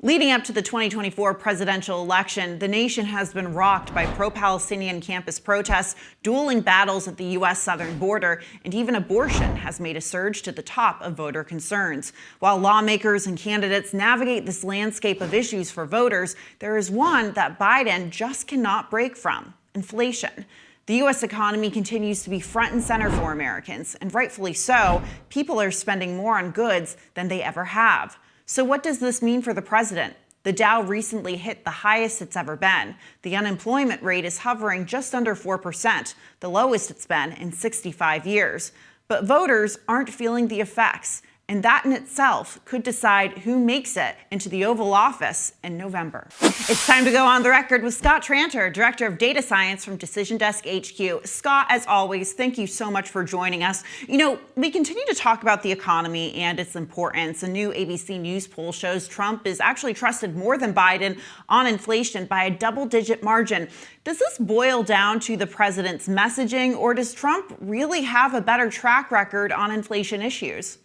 Leading up to the 2024 presidential election, the nation has been rocked by pro-Palestinian campus protests, dueling battles at the U.S. southern border, and even abortion has made a surge to the top of voter concerns. While lawmakers and candidates navigate this landscape of issues for voters, there is one that Biden just cannot break from: inflation. The U.S. economy continues to be front and center for Americans, and rightfully so. People are spending more on goods than they ever have. So what does this mean for the president? The Dow recently hit the highest it's ever been. The unemployment rate is hovering just under 4%, the lowest it's been in 65 years. But voters aren't feeling the effects, and that in itself could decide who makes it into the Oval Office in November. It's time to go on the record with Scott Tranter, Director of Data Science from Decision Desk HQ. Scott, as always, thank you so much for joining us. You know, we continue to talk about the economy and its importance. A new ABC News poll shows Trump is actually trusted more than Biden on inflation by a double-digit margin. Does this boil down to the president's messaging, or does Trump really have a better track record on inflation issues?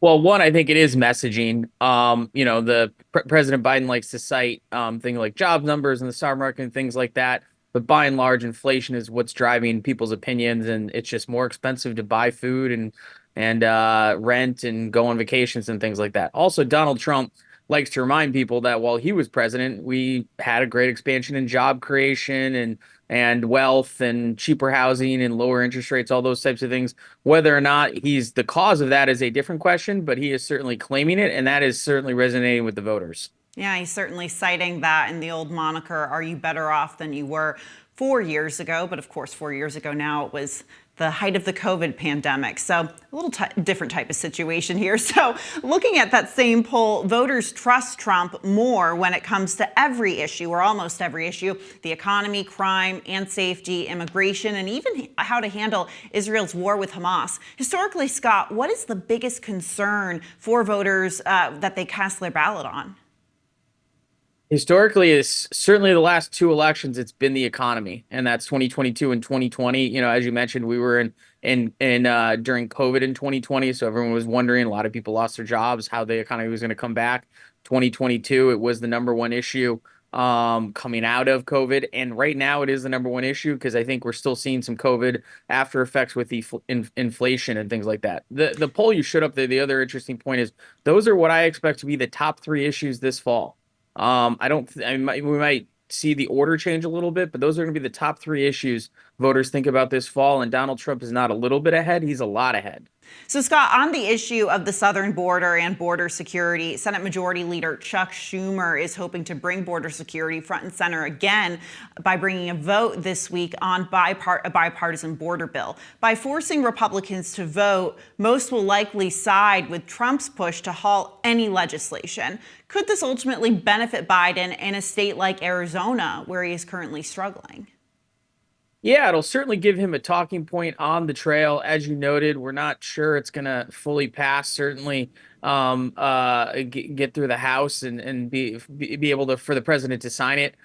Well, one, I think it is messaging. The President Biden likes to cite things like job numbers and the stock market and things like that. But by and large, inflation is what's driving people's opinions, and it's just more expensive to buy food and rent and go on vacations and things like that. Also, Donald Trump likes to remind people that while he was president, we had a great expansion in job creation and wealth and cheaper housing and lower interest rates, all those types of things. Whether or not he's the cause of that is a different question, but he is certainly claiming it, and that is certainly resonating with the voters. Yeah, he's certainly citing that in the old moniker, "Are you better off than you were 4 years ago?" But of course, 4 years ago now, it was the height of the COVID pandemic. So a little different type of situation here. So looking at that same poll, voters trust Trump more when it comes to every issue, or almost every issue: the economy, crime and safety, immigration, and even how to handle Israel's war with Hamas. Historically, Scott, what is the biggest concern for voters that they cast their ballot on? Historically, is certainly the last two elections, it's been the economy, and that's 2022 and 2020. You know, as you mentioned, we were in during COVID in 2020, so everyone was wondering. A lot of people lost their jobs, how the economy was going to come back. 2022, it was the number one issue coming out of COVID, and right now it is the number one issue because I think we're still seeing some COVID after effects with the inflation and things like that. The poll you showed up there, the other interesting point is those are what I expect to be the top three issues this fall. I don't. We might see the order change a little bit, but those are going to be the top three issues voters think about this fall. And Donald Trump is not a little bit ahead; he's a lot ahead. So, Scott, on the issue of the southern border and border security, Senate Majority Leader Chuck Schumer is hoping to bring border security front and center again by bringing a vote this week on a bipartisan border bill. By forcing Republicans to vote, most will likely side with Trump's push to halt any legislation. Could this ultimately benefit Biden in a state like Arizona, where he is currently struggling? Yeah, it'll certainly give him a talking point on the trail. As you noted, we're not sure it's going to fully pass. Certainly, get through the House and be able to for the president to sign it.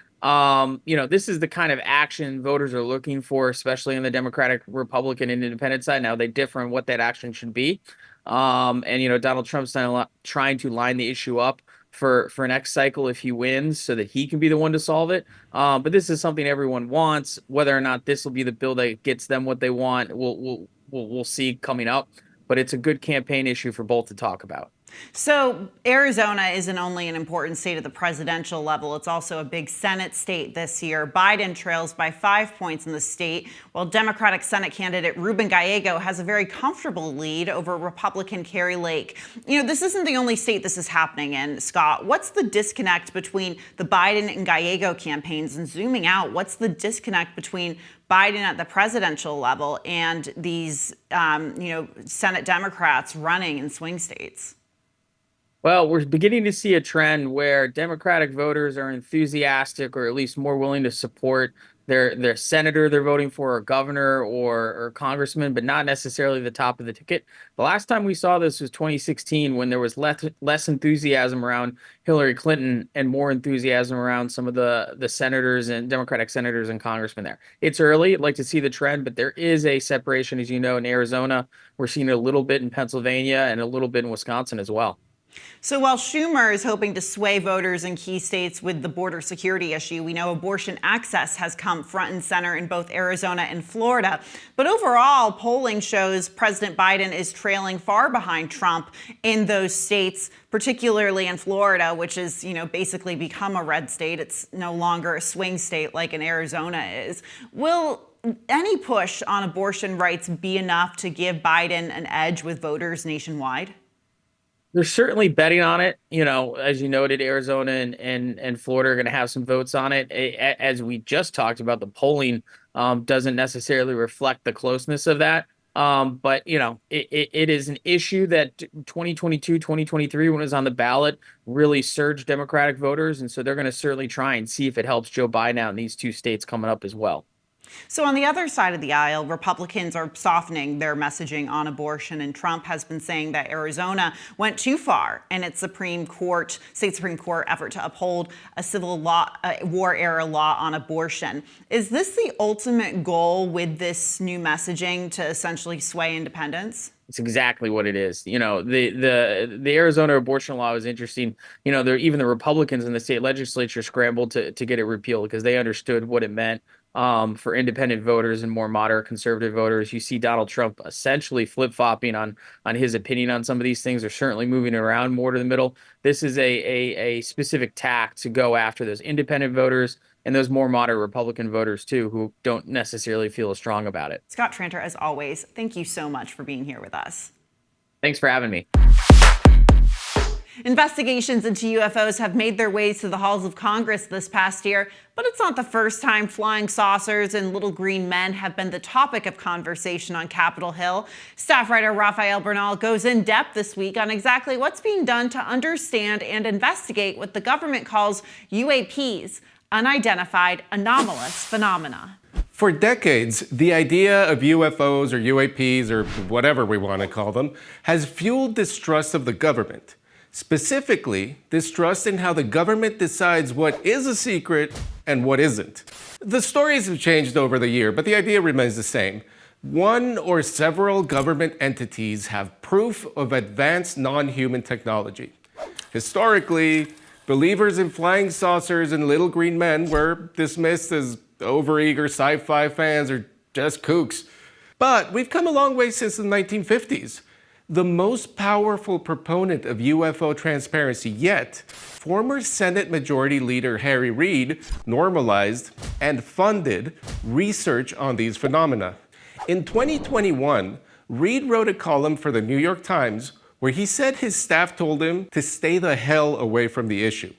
This is the kind of action voters are looking for, especially on the Democratic, Republican, and Independent side. Now they differ on what that action should be. Donald Trump's trying to line the issue up for next cycle if he wins, so that he can be the one to solve it. But this is something everyone wants. Whether or not this will be the bill that gets them what they want, we'll see coming up. But it's a good campaign issue for both to talk about. So Arizona isn't only an important state at the presidential level, it's also a big Senate state this year. Biden trails by 5 points in the state, while Democratic Senate candidate Ruben Gallego has a very comfortable lead over Republican Kari Lake. You know, this isn't the only state this is happening in, Scott. What's the disconnect between the Biden and Gallego campaigns? And zooming out, what's the disconnect between Biden at the presidential level and these, Senate Democrats running in swing states? Well, we're beginning to see a trend where Democratic voters are enthusiastic, or at least more willing to support their senator they're voting for, or governor, or congressman, but not necessarily the top of the ticket. The last time we saw this was 2016, when there was less enthusiasm around Hillary Clinton and more enthusiasm around some of the senators and Democratic senators and congressmen there. It's early. I'd like to see the trend, but there is a separation, as you know, in Arizona. We're seeing it a little bit in Pennsylvania and a little bit in Wisconsin as well. So while Schumer is hoping to sway voters in key states with the border security issue, we know abortion access has come front and center in both Arizona and Florida. But overall, polling shows President Biden is trailing far behind Trump in those states, particularly in Florida, which is, basically become a red state. It's no longer a swing state like in Arizona is. Will any push on abortion rights be enough to give Biden an edge with voters nationwide? They're certainly betting on it. As you noted, Arizona and Florida are going to have some votes on it. As we just talked about, the polling doesn't necessarily reflect the closeness of that. But it is an issue that 2022, 2023, when it was on the ballot, really surged Democratic voters. And so they're going to certainly try and see if it helps Joe Biden out in these two states coming up as well. So on the other side of the aisle, Republicans are softening their messaging on abortion, and Trump has been saying that Arizona went too far in its state Supreme Court effort to uphold a civil law, war-era law on abortion. Is this the ultimate goal with this new messaging, to essentially sway independents? It's exactly what it is. The Arizona abortion law is interesting. Even the Republicans in the state legislature scrambled to get it repealed because they understood what it meant for independent voters and more moderate conservative voters. You see Donald Trump essentially flip-flopping on his opinion on some of these things. They're certainly moving it around more to the middle. This is a specific tack to go after those independent voters and those more moderate Republican voters, too, who don't necessarily feel as strong about it. Scott Tranter, as always, thank you so much for being here with us. Thanks for having me. Investigations into UFOs have made their ways to the halls of Congress this past year, but it's not the first time flying saucers and little green men have been the topic of conversation on Capitol Hill. Staff writer Rafael Bernal goes in depth this week on exactly what's being done to understand and investigate what the government calls UAPs, unidentified anomalous phenomena. For decades, the idea of UFOs or UAPs or whatever we want to call them has fueled distrust of the government. Specifically, distrust in how the government decides what is a secret and what isn't. The stories have changed over the year, but the idea remains the same. One or several government entities have proof of advanced non-human technology. Historically, believers in flying saucers and little green men were dismissed as overeager sci-fi fans or just kooks. But we've come a long way since the 1950s. The most powerful proponent of UFO transparency yet, former Senate Majority Leader Harry Reid, normalized and funded research on these phenomena. In 2021, Reid wrote a column for the New York Times where he said his staff told him to stay the hell away from the issue.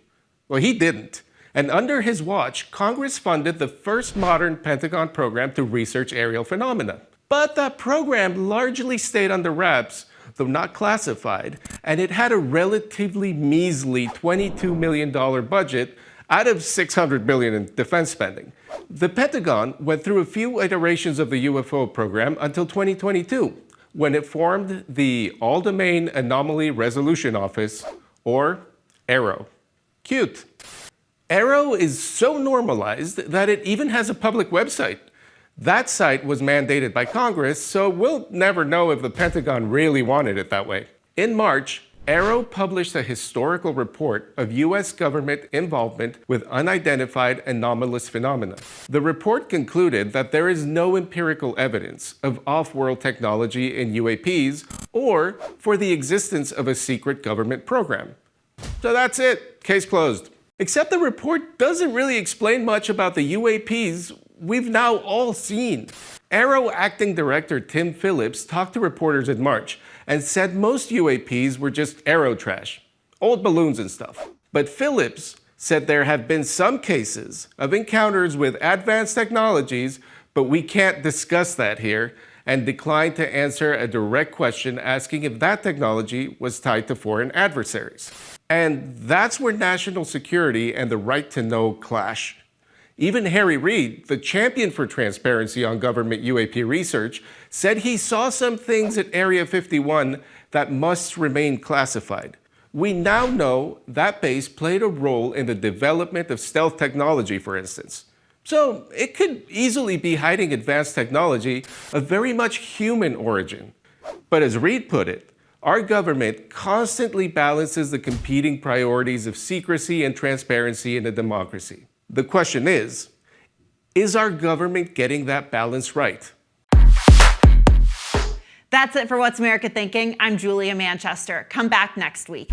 Well, he didn't. And under his watch, Congress funded the first modern Pentagon program to research aerial phenomena. But that program largely stayed under wraps, though not classified, and it had a relatively measly $22 million budget out of $600 billion in defense spending. The Pentagon went through a few iterations of the UFO program until 2022, when it formed the All-Domain Anomaly Resolution Office, or AARO. Cute. AARO is so normalized that it even has a public website. That site was mandated by Congress, so we'll never know if the Pentagon really wanted it that way. In March, AARO published a historical report of U.S. government involvement with unidentified anomalous phenomena. The report concluded that there is no empirical evidence of off-world technology in UAPs or for the existence of a secret government program. So that's it. Case closed. Except the report doesn't really explain much about the UAPs we've now all seen. AARO Acting Director Tim Phillips talked to reporters in March and said most UAPs were just aero trash, old balloons and stuff. But Phillips said there have been some cases of encounters with advanced technologies, but we can't discuss that here, and declined to answer a direct question asking if that technology was tied to foreign adversaries. And that's where national security and the right to know clash. Even Harry Reid, the champion for transparency on government UAP research, said he saw some things at Area 51 that must remain classified. We now know that base played a role in the development of stealth technology, for instance. So it could easily be hiding advanced technology of very much human origin. But as Reid put it, our government constantly balances the competing priorities of secrecy and transparency in a democracy. The question is our government getting that balance right? That's it for What's America Thinking. I'm Julia Manchester. Come back next week.